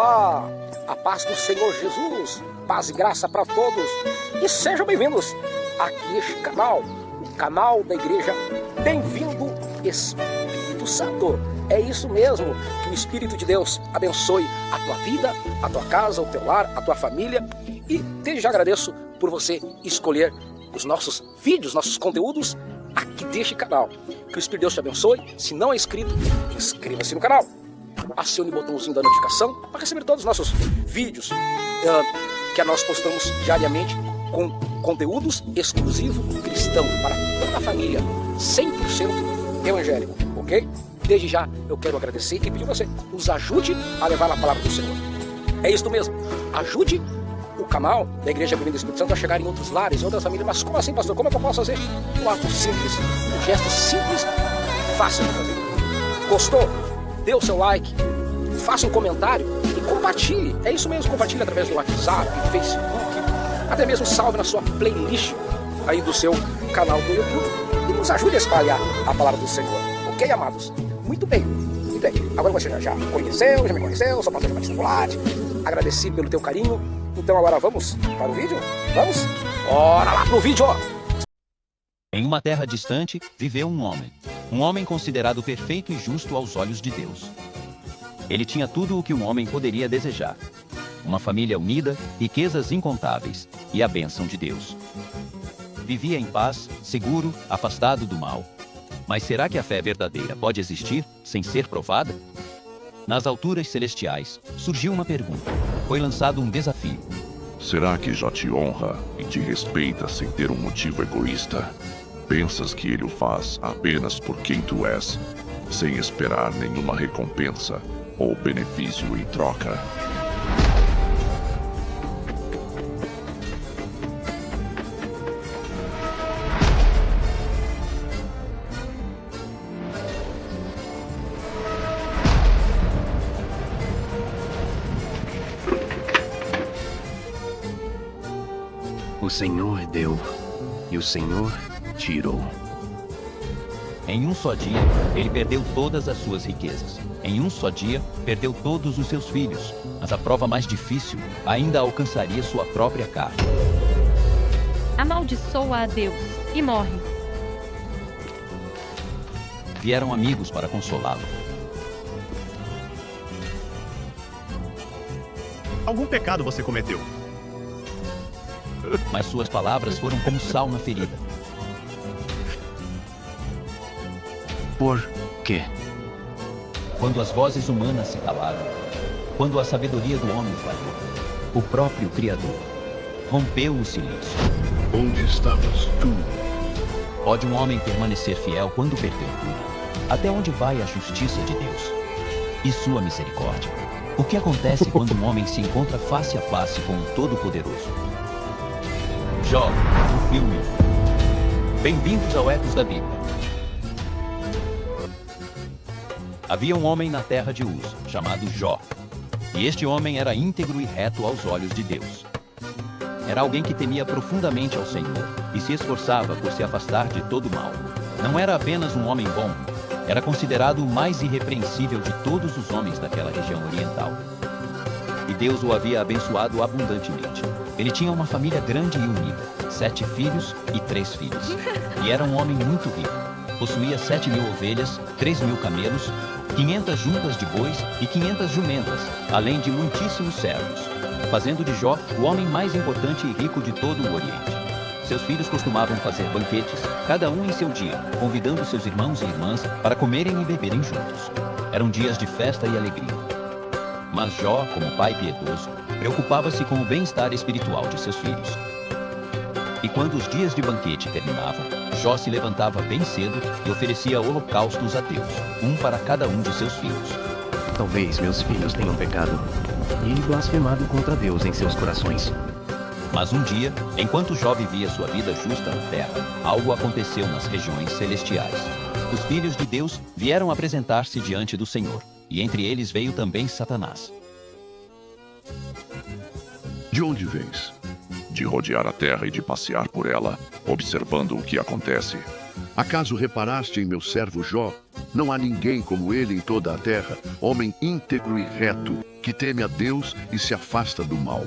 Olá, a paz do Senhor Jesus, paz e graça para todos. E sejam bem-vindos aqui este canal, o canal da igreja Bem-vindo Espírito Santo. É isso mesmo, que o Espírito de Deus abençoe a tua vida, a tua casa, o teu lar, a tua família. E desde já agradeço por você escolher os nossos vídeos, nossos conteúdos aqui deste canal. Que o Espírito de Deus te abençoe. Se não é inscrito, inscreva-se no canal. Acione o botãozinho da notificação para receber todos os nossos vídeos que nós postamos diariamente com conteúdos exclusivos cristão para toda a família, 100% evangélico, ok? Desde já eu quero agradecer e pedir a você, nos ajude a levar a palavra do Senhor. É isso mesmo, ajude o canal da Igreja Bem-vindo Espírito Santo a chegar em outros lares, em outras famílias. Mas como assim, pastor? Como é que eu posso fazer? Um ato simples, um gesto simples e fácil de fazer. Gostou? Dê o seu like, faça um comentário e compartilhe. É isso mesmo, compartilhe através do WhatsApp, Facebook, até mesmo salve na sua playlist aí do seu canal do YouTube e nos ajude a espalhar a palavra do Senhor. Ok, amados? Muito bem, muito bem. Agora você já me conheceu, sou pastor de Batista Volante. Agradeci pelo teu carinho. Então agora vamos para o vídeo? Vamos? Bora lá pro vídeo! Em uma terra distante, viveu um homem considerado perfeito e justo aos olhos de Deus. Ele tinha tudo o que um homem poderia desejar: uma família unida, riquezas incontáveis e a bênção de Deus. Vivia em paz, seguro, afastado do mal. Mas será que a fé verdadeira pode existir sem ser provada? Nas alturas celestiais, surgiu uma pergunta. Foi lançado um desafio. Será que já te honra e te respeita sem ter um motivo egoísta? Pensas que ele o faz apenas por quem tu és, sem esperar nenhuma recompensa ou benefício em troca? O Senhor deu, e o Senhor tirou. Em um só dia, ele perdeu todas as suas riquezas. Em um só dia, perdeu todos os seus filhos. Mas a prova mais difícil ainda alcançaria sua própria carne. Amaldiçoa a Deus e morre. Vieram amigos para consolá-lo. Algum pecado você cometeu? Mas suas palavras foram como sal na ferida. Por quê? Quando as vozes humanas se calaram, quando a sabedoria do homem falhou, o próprio Criador rompeu o silêncio. Onde estavas tu? Pode um homem permanecer fiel quando perdeu tudo? Até onde vai a justiça de Deus e sua misericórdia? O que acontece quando um homem se encontra face a face com o Todo-Poderoso? Jó, o filme. Bem-vindos ao Ecos da Bíblia. Havia um homem na terra de Uz, chamado Jó. E este homem era íntegro e reto aos olhos de Deus. Era alguém que temia profundamente ao Senhor e se esforçava por se afastar de todo o mal. Não era apenas um homem bom, era considerado o mais irrepreensível de todos os homens daquela região oriental. E Deus o havia abençoado abundantemente. Ele tinha uma família grande e unida, 7 filhos e 3 filhas. E era um homem muito rico. Possuía 7.000 ovelhas, 3.000 camelos, 500 juntas de bois e 500 jumentas, além de muitíssimos servos, fazendo de Jó o homem mais importante e rico de todo o Oriente. Seus filhos costumavam fazer banquetes, cada um em seu dia, convidando seus irmãos e irmãs para comerem e beberem juntos. Eram dias de festa e alegria. Mas Jó, como pai piedoso, preocupava-se com o bem-estar espiritual de seus filhos. E quando os dias de banquete terminavam, Jó se levantava bem cedo e oferecia holocaustos a Deus, um para cada um de seus filhos. Talvez meus filhos tenham pecado e blasfemado contra Deus em seus corações. Mas um dia, enquanto Jó vivia sua vida justa na terra, algo aconteceu nas regiões celestiais. Os filhos de Deus vieram apresentar-se diante do Senhor, e entre eles veio também Satanás. De onde vens? De rodear a terra e de passear por ela, observando o que acontece. Acaso reparaste em meu servo Jó? Não há ninguém como ele em toda a terra, homem íntegro e reto, que teme a Deus e se afasta do mal.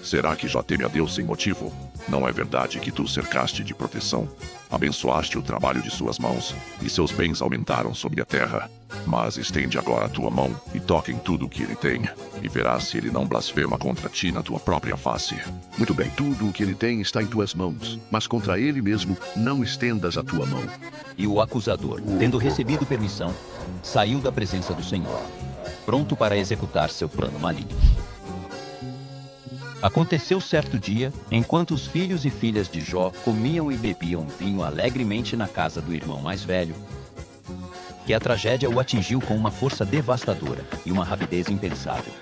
Será que Jó teme a Deus sem motivo? Não é verdade que tu o cercaste de proteção? Abençoaste o trabalho de suas mãos, e seus bens aumentaram sobre a terra. Mas estende agora a tua mão e toca em tudo o que ele tem, e verás se ele não blasfema contra ti na tua própria face. Muito bem, tudo o que ele tem está em tuas mãos, mas contra ele mesmo não estendas a tua mão. E o acusador, tendo recebido permissão, saiu da presença do Senhor, pronto para executar seu plano maligno. Aconteceu certo dia, enquanto os filhos e filhas de Jó comiam e bebiam vinho alegremente na casa do irmão mais velho, que a tragédia o atingiu com uma força devastadora e uma rapidez impensável.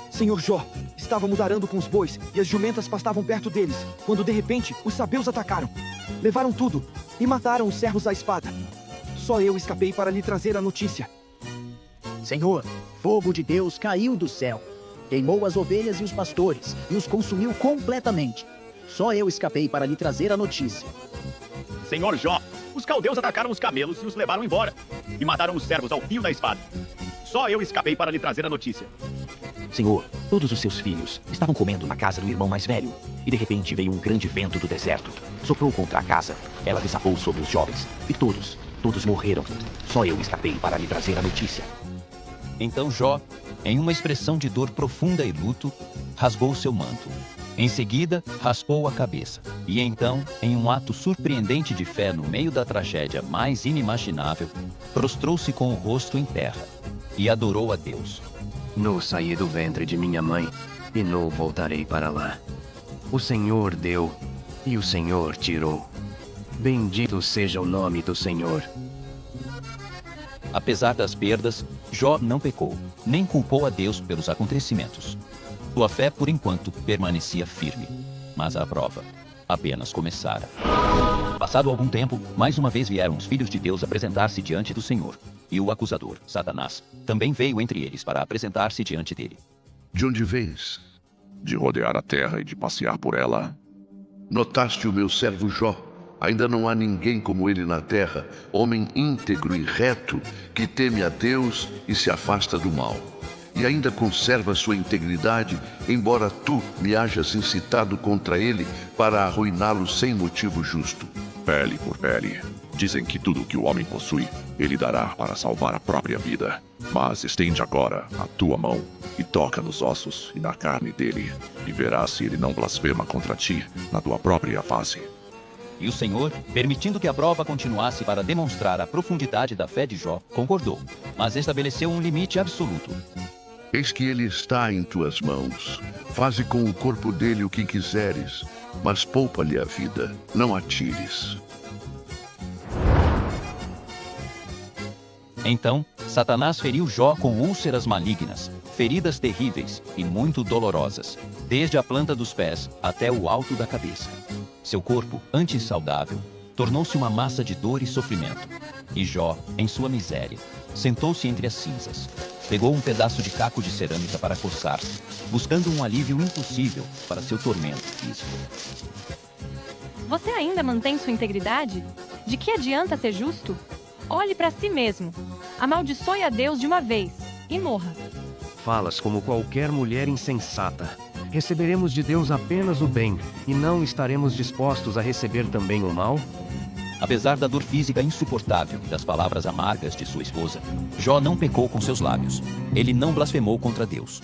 Senhor Jó, estávamos arando com os bois e as jumentas pastavam perto deles, quando de repente os sabeus atacaram. Levaram tudo e mataram os servos à espada. Só eu escapei para lhe trazer a notícia. Senhor, fogo de Deus caiu do céu. Queimou as ovelhas e os pastores e os consumiu completamente. Só eu escapei para lhe trazer a notícia. Senhor Jó, os caldeus atacaram os camelos e os levaram embora, e mataram os servos ao fio da espada. Só eu escapei para lhe trazer a notícia. Senhor, todos os seus filhos estavam comendo na casa do irmão mais velho, e de repente veio um grande vento do deserto. Soprou contra a casa, ela desabou sobre os jovens, e todos morreram. Só eu escapei para lhe trazer a notícia. Então Jó, em uma expressão de dor profunda e luto, rasgou seu manto. Em seguida, raspou a cabeça. E então, em um ato surpreendente de fé no meio da tragédia mais inimaginável, prostrou-se com o rosto em terra e adorou a Deus. No saí do ventre de minha mãe, e no voltarei para lá. O Senhor deu, e o Senhor tirou. Bendito seja o nome do Senhor. Apesar das perdas, Jó não pecou, nem culpou a Deus pelos acontecimentos. Sua fé, por enquanto, permanecia firme. Mas a prova apenas começara. Passado algum tempo, mais uma vez vieram os filhos de Deus apresentar-se diante do Senhor. E o acusador, Satanás, também veio entre eles para apresentar-se diante dele. De onde vens? De rodear a terra e de passear por ela. Notaste o meu servo Jó? Ainda não há ninguém como ele na terra, homem íntegro e reto, que teme a Deus e se afasta do mal. E ainda conserva sua integridade, embora tu me hajas incitado contra ele para arruiná-lo sem motivo justo. Pele por pele. Dizem que tudo o que o homem possui, ele dará para salvar a própria vida. Mas estende agora a tua mão e toca nos ossos e na carne dele, e verás se ele não blasfema contra ti na tua própria face. E o Senhor, permitindo que a prova continuasse para demonstrar a profundidade da fé de Jó, concordou, mas estabeleceu um limite absoluto. Eis que ele está em tuas mãos. Faze com o corpo dele o que quiseres, mas poupa-lhe a vida, não atires. Então, Satanás feriu Jó com úlceras malignas, feridas terríveis e muito dolorosas, desde a planta dos pés até o alto da cabeça. Seu corpo, antes saudável, tornou-se uma massa de dor e sofrimento. E Jó, em sua miséria, sentou-se entre as cinzas. Pegou um pedaço de caco de cerâmica para coçar-se, buscando um alívio impossível para seu tormento físico. Você ainda mantém sua integridade? De que adianta ser justo? Olhe para si mesmo. Amaldiçoe a Deus de uma vez e morra. Falas como qualquer mulher insensata. Receberemos de Deus apenas o bem, e não estaremos dispostos a receber também o mal? Apesar da dor física insuportável e das palavras amargas de sua esposa, Jó não pecou com seus lábios. Ele não blasfemou contra Deus.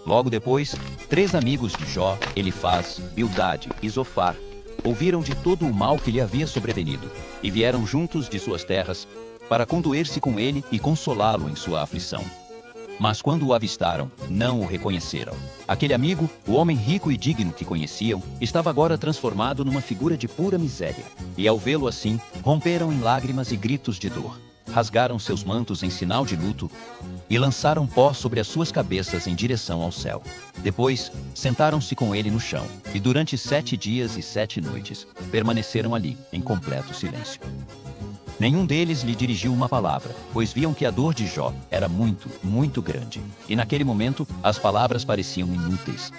Logo depois, 3 amigos de Jó, Elifaz, Bildade e Zofar, ouviram de todo o mal que lhe havia sobrevenido, e vieram juntos de suas terras para condoer-se com ele e consolá-lo em sua aflição. Mas quando o avistaram, não o reconheceram. Aquele amigo, o homem rico e digno que conheciam, estava agora transformado numa figura de pura miséria. E ao vê-lo assim, romperam em lágrimas e gritos de dor. Rasgaram seus mantos em sinal de luto e lançaram pó sobre as suas cabeças em direção ao céu. Depois, sentaram-se com ele no chão, e durante 7 dias e 7 noites, permaneceram ali, em completo silêncio. Nenhum deles lhe dirigiu uma palavra, pois viam que a dor de Jó era muito, muito grande. E naquele momento, as palavras pareciam inúteis.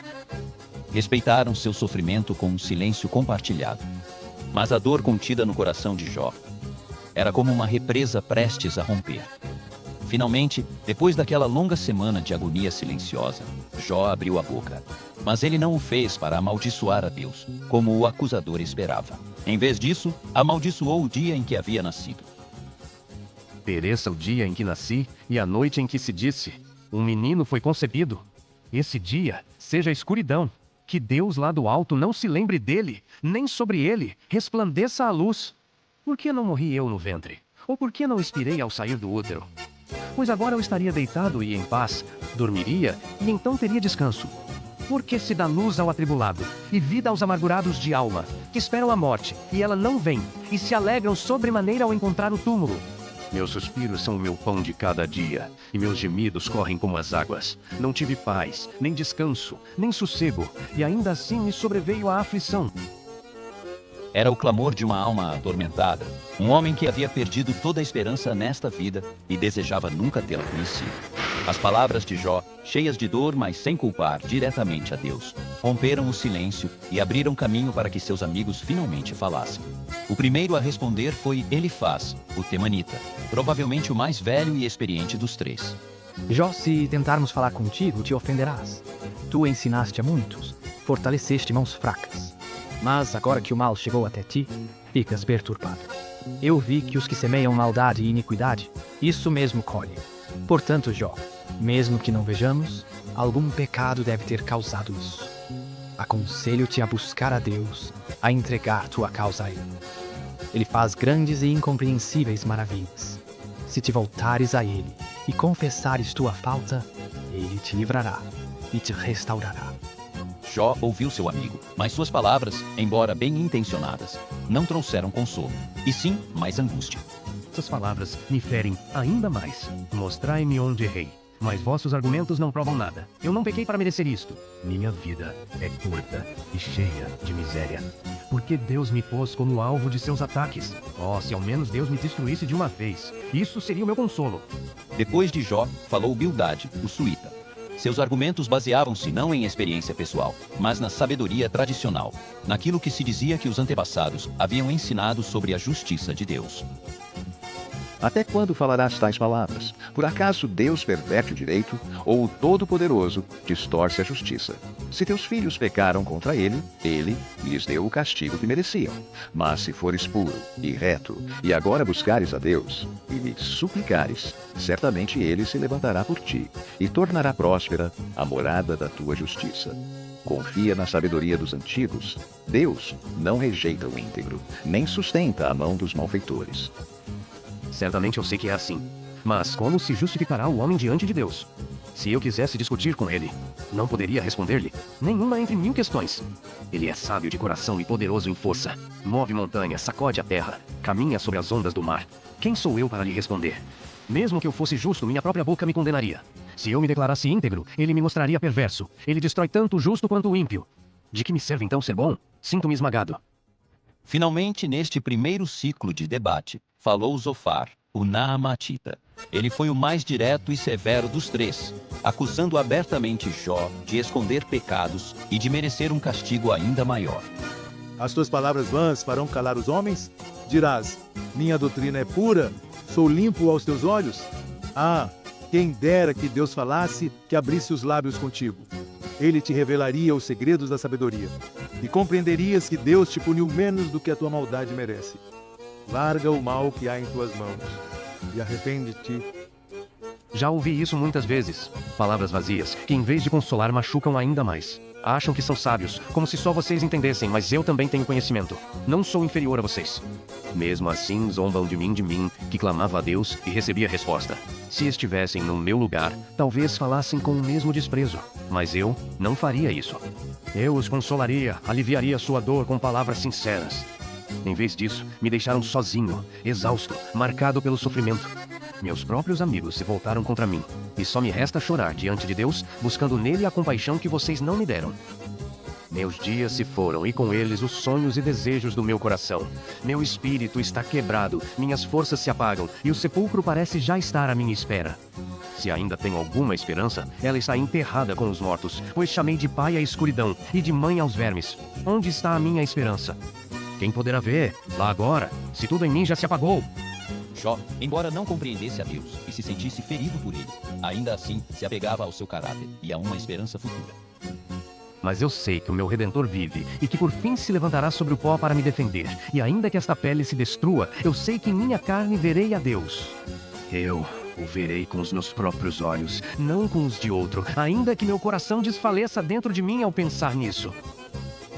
Respeitaram seu sofrimento com um silêncio compartilhado. mas a dor contida no coração de Jó era como uma represa prestes a romper. Finalmente, depois daquela longa semana de agonia silenciosa, Jó abriu a boca. Mas ele não o fez para amaldiçoar a Deus, como o acusador esperava. Em vez disso, amaldiçoou o dia em que havia nascido. Pereça o dia em que nasci e a noite em que se disse: um menino foi concebido. Esse dia seja escuridão. Que Deus lá do alto não se lembre dele, nem sobre ele resplandeça a luz. Por que não morri eu no ventre? Ou por que não expirei ao sair do útero? Pois agora eu estaria deitado e em paz, dormiria e então teria descanso. Porque se dá luz ao atribulado e vida aos amargurados de alma, que esperam a morte e ela não vem, e se alegram sobremaneira ao encontrar o túmulo. Meus suspiros são o meu pão de cada dia, e meus gemidos correm como as águas. Não tive paz, nem descanso, nem sossego, e ainda assim me sobreveio a aflição. Era o clamor de uma alma atormentada, um homem que havia perdido toda a esperança nesta vida e desejava nunca tê-la conhecido. As palavras de Jó, cheias de dor, mas sem culpar diretamente a Deus, romperam o silêncio e abriram caminho para que seus amigos finalmente falassem. O primeiro a responder foi Elifaz, o temanita, provavelmente o mais velho e experiente dos três. Jó, se tentarmos falar contigo, te ofenderás. Tu ensinaste a muitos, fortaleceste mãos fracas. Mas agora que o mal chegou até ti, ficas perturbado. Eu vi que os que semeiam maldade e iniquidade, isso mesmo colhem. Portanto, Jó, mesmo que não vejamos, algum pecado deve ter causado isso. Aconselho-te a buscar a Deus, a entregar tua causa a Ele. Ele faz grandes e incompreensíveis maravilhas. Se te voltares a Ele e confessares tua falta, Ele te livrará e te restaurará. Jó ouviu seu amigo, mas suas palavras, embora bem intencionadas, não trouxeram consolo, e sim mais angústia. Essas palavras me ferem ainda mais. Mostrai-me onde errei. Mas vossos argumentos não provam nada. Eu não pequei para merecer isto. Minha vida é curta e cheia de miséria. Porque Deus me pôs como alvo de seus ataques. Oh, se ao menos Deus me destruísse de uma vez. Isso seria o meu consolo. Depois de Jó, falou Bildade, o suíta. Seus argumentos baseavam-se não em experiência pessoal, mas na sabedoria tradicional, naquilo que se dizia que os antepassados haviam ensinado sobre a justiça de Deus. Até quando falarás tais palavras? Por acaso Deus perverte o direito, ou o Todo-Poderoso distorce a justiça? Se teus filhos pecaram contra ele, ele lhes deu o castigo que mereciam. Mas se fores puro e reto, e agora buscares a Deus, e lhe suplicares, certamente ele se levantará por ti, e tornará próspera a morada da tua justiça. Confia na sabedoria dos antigos. Deus não rejeita o íntegro, nem sustenta a mão dos malfeitores. Certamente eu sei que é assim. Mas como se justificará o homem diante de Deus? Se eu quisesse discutir com ele, não poderia responder-lhe nenhuma entre 1000 questões. Ele é sábio de coração e poderoso em força. Move montanhas, sacode a terra, caminha sobre as ondas do mar. Quem sou eu para lhe responder? Mesmo que eu fosse justo, minha própria boca me condenaria. Se eu me declarasse íntegro, ele me mostraria perverso. Ele destrói tanto o justo quanto o ímpio. De que me serve então ser bom? Sinto-me esmagado. Finalmente, neste primeiro ciclo de debate, falou Zofar, o Naamatita. Ele foi o mais direto e severo dos três, acusando abertamente Jó de esconder pecados e de merecer um castigo ainda maior. As tuas palavras vãs farão calar os homens? Dirás, minha doutrina é pura, sou limpo aos teus olhos? Ah, quem dera que Deus falasse, que abrisse os lábios contigo. Ele te revelaria os segredos da sabedoria, e compreenderias que Deus te puniu menos do que a tua maldade merece. Larga o mal que há em tuas mãos, e arrepende-te. Já ouvi isso muitas vezes. Palavras vazias, que em vez de consolar machucam ainda mais. Acham que são sábios, como se só vocês entendessem, mas eu também tenho conhecimento. Não sou inferior a vocês. Mesmo assim, zombam de mim, que clamava a Deus e recebia resposta. Se estivessem no meu lugar, talvez falassem com o mesmo desprezo. Mas eu não faria isso. Eu os consolaria, aliviaria sua dor com palavras sinceras. Em vez disso, me deixaram sozinho, exausto, marcado pelo sofrimento. Meus próprios amigos se voltaram contra mim, e só me resta chorar diante de Deus, buscando nele a compaixão que vocês não me deram. Meus dias se foram, e com eles os sonhos e desejos do meu coração. Meu espírito está quebrado, minhas forças se apagam, e o sepulcro parece já estar à minha espera. Se ainda tenho alguma esperança, ela está enterrada com os mortos, pois chamei de pai a escuridão, e de mãe aos vermes. Onde está a minha esperança? Quem poderá ver, lá agora, se tudo em mim já se apagou? Jó, embora não compreendesse a Deus e se sentisse ferido por ele, ainda assim se apegava ao seu caráter e a uma esperança futura. Mas eu sei que o meu Redentor vive e que por fim se levantará sobre o pó para me defender. E ainda que esta pele se destrua, eu sei que em minha carne verei a Deus. Eu o verei com os meus próprios olhos, não com os de outro, ainda que meu coração desfaleça dentro de mim ao pensar nisso.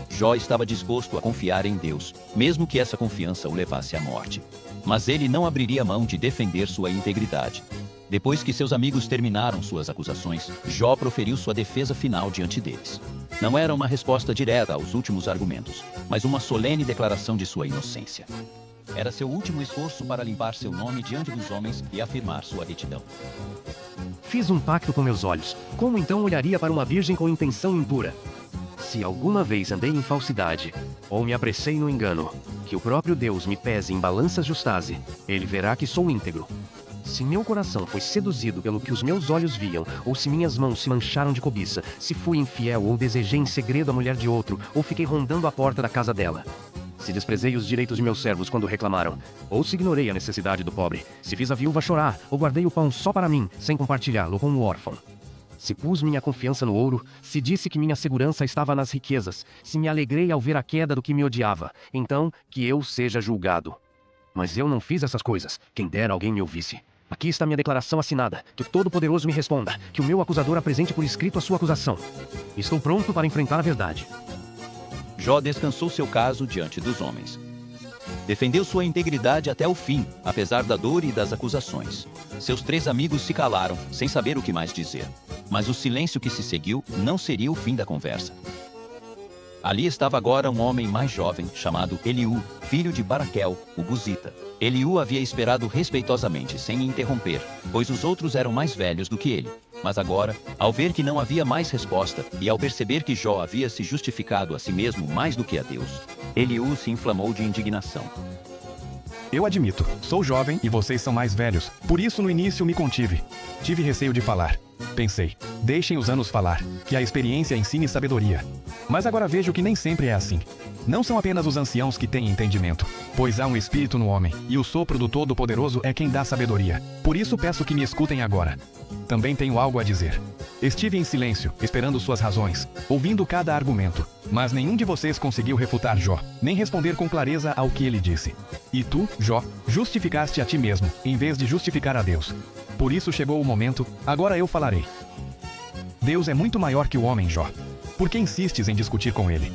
Jó estava disposto a confiar em Deus, mesmo que essa confiança o levasse à morte. Mas ele não abriria mão de defender sua integridade. Depois que seus amigos terminaram suas acusações, Jó proferiu sua defesa final diante deles. Não era uma resposta direta aos últimos argumentos, mas uma solene declaração de sua inocência. Era seu último esforço para limpar seu nome diante dos homens e afirmar sua retidão. Fiz um pacto com meus olhos. Como então olharia para uma virgem com intenção impura? Se alguma vez andei em falsidade, ou me apressei no engano, que o próprio Deus me pese em balanças justaze, ele verá que sou íntegro. Se meu coração foi seduzido pelo que os meus olhos viam, ou se minhas mãos se mancharam de cobiça, se fui infiel ou desejei em segredo a mulher de outro, ou fiquei rondando a porta da casa dela. Se desprezei os direitos de meus servos quando reclamaram, ou se ignorei a necessidade do pobre, se fiz a viúva chorar, ou guardei o pão só para mim, sem compartilhá-lo com o órfão. Se pus minha confiança no ouro, se disse que minha segurança estava nas riquezas, se me alegrei ao ver a queda do que me odiava, então que eu seja julgado. Mas eu não fiz essas coisas, quem dera alguém me ouvisse. Aqui está minha declaração assinada, que o Todo-Poderoso me responda, que o meu acusador apresente por escrito a sua acusação. Estou pronto para enfrentar a verdade. Jó descansou seu caso diante dos homens. Defendeu sua integridade até o fim, apesar da dor e das acusações. Seus 3 amigos se calaram, sem saber o que mais dizer. Mas o silêncio que se seguiu não seria o fim da conversa. Ali estava agora um homem mais jovem, chamado Eliú, filho de Baraquel, o Buzita. Eliú havia esperado respeitosamente, sem interromper, pois os outros eram mais velhos do que ele. Mas agora, ao ver que não havia mais resposta, e ao perceber que Jó havia se justificado a si mesmo mais do que a Deus, Eliú se inflamou de indignação. Eu admito, sou jovem e vocês são mais velhos, por isso no início me contive. Tive receio de falar. Pensei, deixem os anos falar, que a experiência ensine sabedoria. Mas agora vejo que nem sempre é assim. Não são apenas os anciãos que têm entendimento, pois há um espírito no homem, e o sopro do Todo-Poderoso é quem dá sabedoria. Por isso peço que me escutem agora. Também tenho algo a dizer. Estive em silêncio, esperando suas razões, ouvindo cada argumento, mas nenhum de vocês conseguiu refutar Jó, nem responder com clareza ao que ele disse. E tu, Jó, justificaste a ti mesmo, em vez de justificar a Deus. Por isso chegou o momento, agora eu falarei. Deus é muito maior que o homem, Jó. Por que insistes em discutir com ele?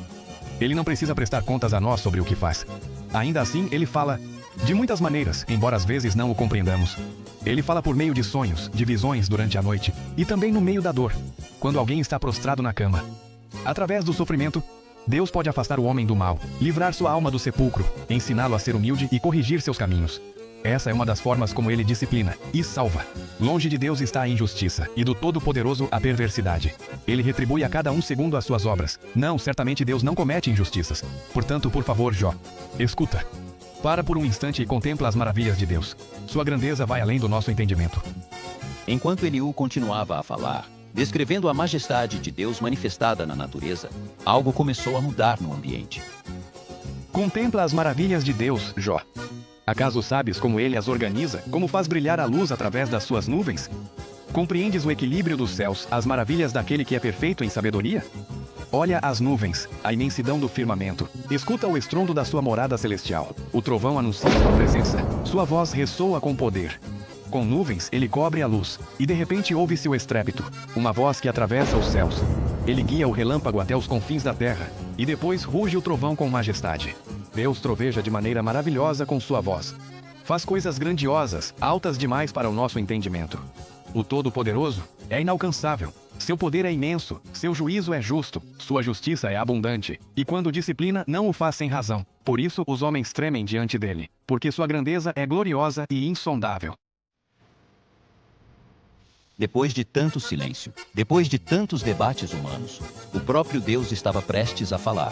Ele não precisa prestar contas a nós sobre o que faz. Ainda assim, ele fala de muitas maneiras, embora às vezes não o compreendamos. Ele fala por meio de sonhos, de visões durante a noite, e também no meio da dor, quando alguém está prostrado na cama. Através do sofrimento, Deus pode afastar o homem do mal, livrar sua alma do sepulcro, ensiná-lo a ser humilde e corrigir seus caminhos. Essa é uma das formas como ele disciplina e salva. Longe de Deus está a injustiça, e do Todo-Poderoso a perversidade. Ele retribui a cada um segundo as suas obras. Não, certamente Deus não comete injustiças. Portanto, por favor, Jó, escuta. Para por um instante e contempla as maravilhas de Deus. Sua grandeza vai além do nosso entendimento. Enquanto Eliú continuava a falar, descrevendo a majestade de Deus manifestada na natureza, algo começou a mudar no ambiente. Contempla as maravilhas de Deus, Jó. Acaso sabes como ele as organiza, como faz brilhar a luz através das suas nuvens? Compreendes o equilíbrio dos céus, as maravilhas daquele que é perfeito em sabedoria? Olha as nuvens, a imensidão do firmamento. Escuta o estrondo da sua morada celestial. O trovão anuncia sua presença. Sua voz ressoa com poder. Com nuvens, ele cobre a luz, e de repente ouve-se o estrépito, uma voz que atravessa os céus. Ele guia o relâmpago até os confins da terra, e depois ruge o trovão com majestade. Deus troveja de maneira maravilhosa com sua voz. Faz coisas grandiosas, altas demais para o nosso entendimento. O Todo-Poderoso é inalcançável. Seu poder é imenso, seu juízo é justo, sua justiça é abundante. E quando disciplina, não o faz sem razão. Por isso os homens tremem diante dele, porque sua grandeza é gloriosa e insondável. Depois de tanto silêncio, depois de tantos debates humanos, o próprio Deus estava prestes a falar.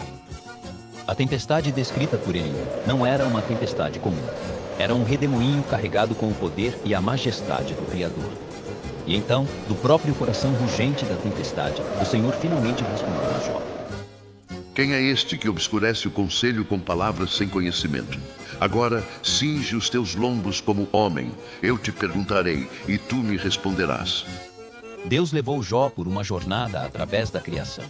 A tempestade descrita por Eliú não era uma tempestade comum. Era um redemoinho carregado com o poder e a majestade do Criador. E então, do próprio coração rugente da tempestade, o Senhor finalmente respondeu a Jó. Quem é este que obscurece o conselho com palavras sem conhecimento? Agora, cinge os teus lombos como homem. Eu te perguntarei, e tu me responderás. Deus levou Jó por uma jornada através da criação.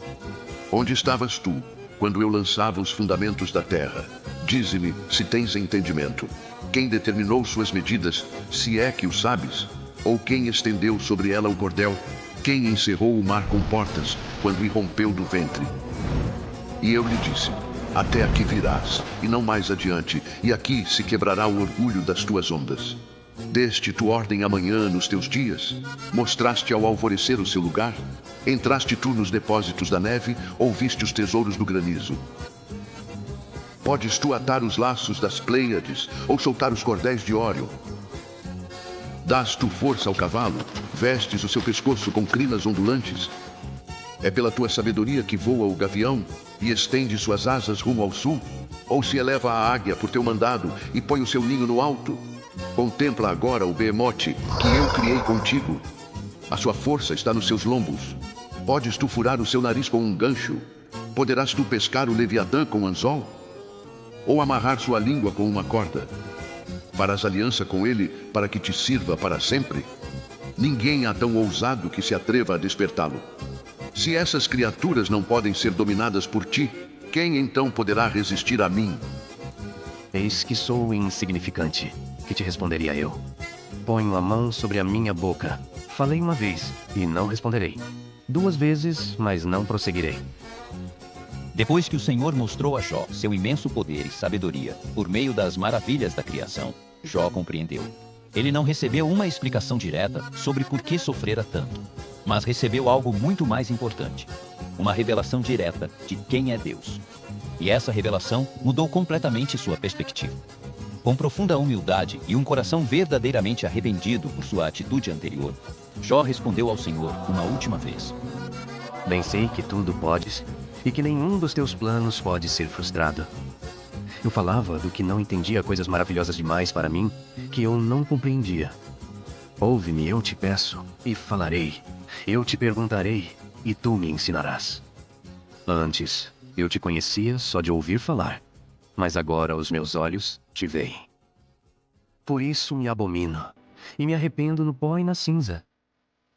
Onde estavas tu, quando eu lançava os fundamentos da terra? Dize-me, se tens entendimento. Quem determinou suas medidas, se é que o sabes? Ou quem estendeu sobre ela o cordel? Quem encerrou o mar com portas, quando irrompeu do ventre? E eu lhe disse, até aqui virás, e não mais adiante, e aqui se quebrará o orgulho das tuas ondas. Deste tu ordem amanhã nos teus dias? Mostraste ao alvorecer o seu lugar? Entraste tu nos depósitos da neve, ou viste os tesouros do granizo? Podes tu atar os laços das Pleiades, ou soltar os cordéis de Órion? Dás tu força ao cavalo? Vestes o seu pescoço com crinas ondulantes? É pela tua sabedoria que voa o gavião e estende suas asas rumo ao sul? Ou se eleva a águia por teu mandado e põe o seu ninho no alto? Contempla agora o behemote que eu criei contigo. A sua força está nos seus lombos. Podes tu furar o seu nariz com um gancho? Poderás tu pescar o leviatã com um anzol? Ou amarrar sua língua com uma corda? Farás aliança com ele para que te sirva para sempre? Ninguém há tão ousado que se atreva a despertá-lo. Se essas criaturas não podem ser dominadas por ti, quem então poderá resistir a mim? Eis que sou insignificante, que te responderia eu. Ponho a mão sobre a minha boca. Falei uma vez, e não responderei. 2 vezes, mas não prosseguirei. Depois que o Senhor mostrou a Jó seu imenso poder e sabedoria por meio das maravilhas da criação, Jó compreendeu. Ele não recebeu uma explicação direta sobre por que sofrera tanto, mas recebeu algo muito mais importante, uma revelação direta de quem é Deus. E essa revelação mudou completamente sua perspectiva. Com profunda humildade e um coração verdadeiramente arrependido por sua atitude anterior, Jó respondeu ao Senhor uma última vez. Bem sei que tudo podes, e que nenhum dos teus planos pode ser frustrado. Eu falava do que não entendia coisas maravilhosas demais para mim, que eu não compreendia. Ouve-me, eu te peço, e falarei. Eu te perguntarei, e tu me ensinarás. Antes, eu te conhecia só de ouvir falar, mas agora os meus olhos te veem. Por isso me abomino, e me arrependo no pó e na cinza.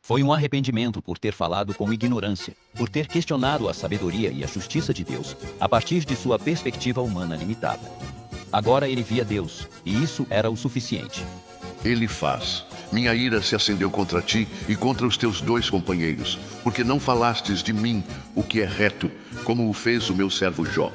Foi um arrependimento por ter falado com ignorância, por ter questionado a sabedoria e a justiça de Deus, a partir de sua perspectiva humana limitada. Agora ele via Deus, e isso era o suficiente. Ele faz. Minha ira se acendeu contra ti e contra os teus 2 companheiros, porque não falastes de mim o que é reto, como o fez o meu servo Jó.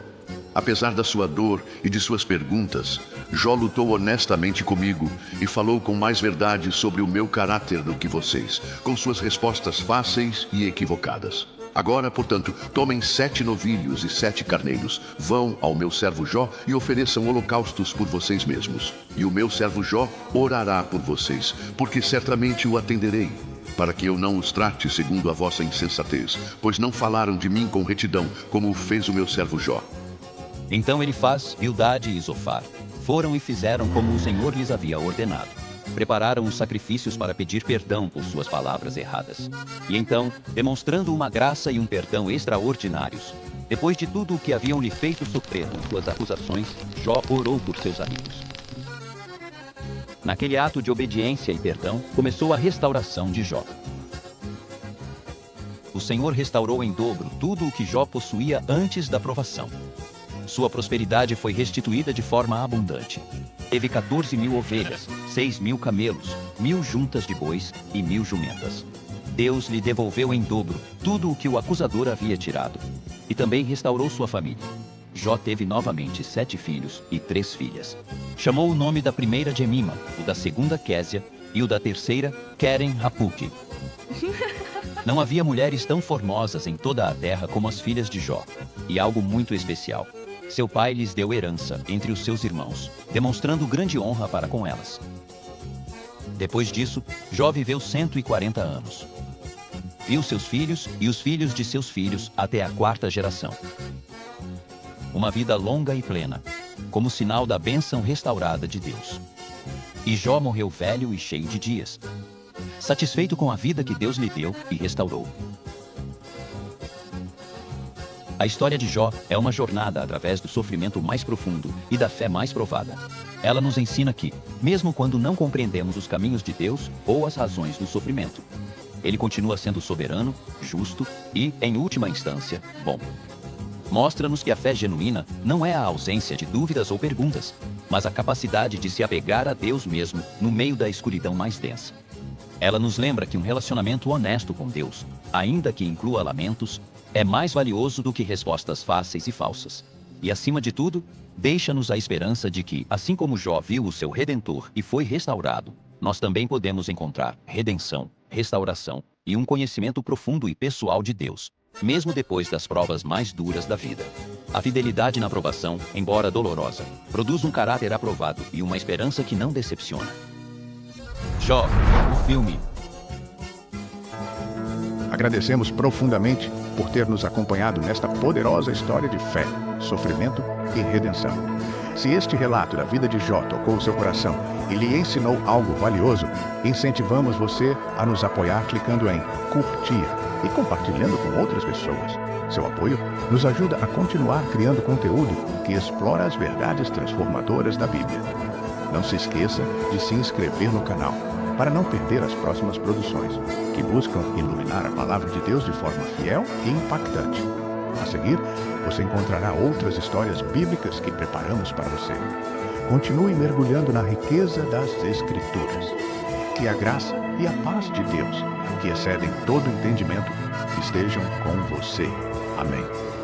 Apesar da sua dor e de suas perguntas, Jó lutou honestamente comigo e falou com mais verdade sobre o meu caráter do que vocês, com suas respostas fáceis e equivocadas. Agora, portanto, tomem 7 novilhos e 7 carneiros, vão ao meu servo Jó e ofereçam holocaustos por vocês mesmos. E o meu servo Jó orará por vocês, porque certamente o atenderei, para que eu não os trate segundo a vossa insensatez, pois não falaram de mim com retidão, como fez o meu servo Jó. Então Elifaz, Bildade e Zofar foram e fizeram como o Senhor lhes havia ordenado. Prepararam os sacrifícios para pedir perdão por suas palavras erradas. E então, demonstrando uma graça e um perdão extraordinários, depois de tudo o que haviam lhe feito sofrer com suas acusações, Jó orou por seus amigos. Naquele ato de obediência e perdão, começou a restauração de Jó. O Senhor restaurou em dobro tudo o que Jó possuía antes da provação. Sua prosperidade foi restituída de forma abundante. Teve 14.000 ovelhas, 6.000 camelos, 1.000 juntas de bois e 1.000 jumentas. Deus lhe devolveu em dobro tudo o que o acusador havia tirado. E também restaurou sua família. Jó teve novamente 7 filhos e 3 filhas. Chamou o nome da primeira Jemima, o da segunda Késia e o da terceira Keren-Hapuque. Não havia mulheres tão formosas em toda a terra como as filhas de Jó. E algo muito especial. Seu pai lhes deu herança entre os seus irmãos, demonstrando grande honra para com elas. Depois disso, Jó viveu 140 anos. Viu seus filhos e os filhos de seus filhos até a 4ª geração. Uma vida longa e plena, como sinal da bênção restaurada de Deus. E Jó morreu velho e cheio de dias, satisfeito com a vida que Deus lhe deu e restaurou. A história de Jó é uma jornada através do sofrimento mais profundo e da fé mais provada. Ela nos ensina que, mesmo quando não compreendemos os caminhos de Deus ou as razões do sofrimento, Ele continua sendo soberano, justo e, em última instância, bom. Mostra-nos que a fé genuína não é a ausência de dúvidas ou perguntas, mas a capacidade de se apegar a Deus mesmo no meio da escuridão mais densa. Ela nos lembra que um relacionamento honesto com Deus, ainda que inclua lamentos, é mais valioso do que respostas fáceis e falsas. E, acima de tudo, deixa-nos a esperança de que, assim como Jó viu o seu Redentor e foi restaurado, nós também podemos encontrar redenção, restauração e um conhecimento profundo e pessoal de Deus, mesmo depois das provas mais duras da vida. A fidelidade na provação, embora dolorosa, produz um caráter aprovado e uma esperança que não decepciona. Jó, o filme. Agradecemos profundamente por ter nos acompanhado nesta poderosa história de fé, sofrimento e redenção. Se este relato da vida de Jó tocou o seu coração e lhe ensinou algo valioso, incentivamos você a nos apoiar clicando em curtir e compartilhando com outras pessoas. Seu apoio nos ajuda a continuar criando conteúdo que explora as verdades transformadoras da Bíblia. Não se esqueça de se inscrever no canal para não perder as próximas produções, que buscam iluminar a palavra de Deus de forma fiel e impactante. A seguir, você encontrará outras histórias bíblicas que preparamos para você. Continue mergulhando na riqueza das Escrituras. Que a graça e a paz de Deus, que excedem todo entendimento, estejam com você. Amém.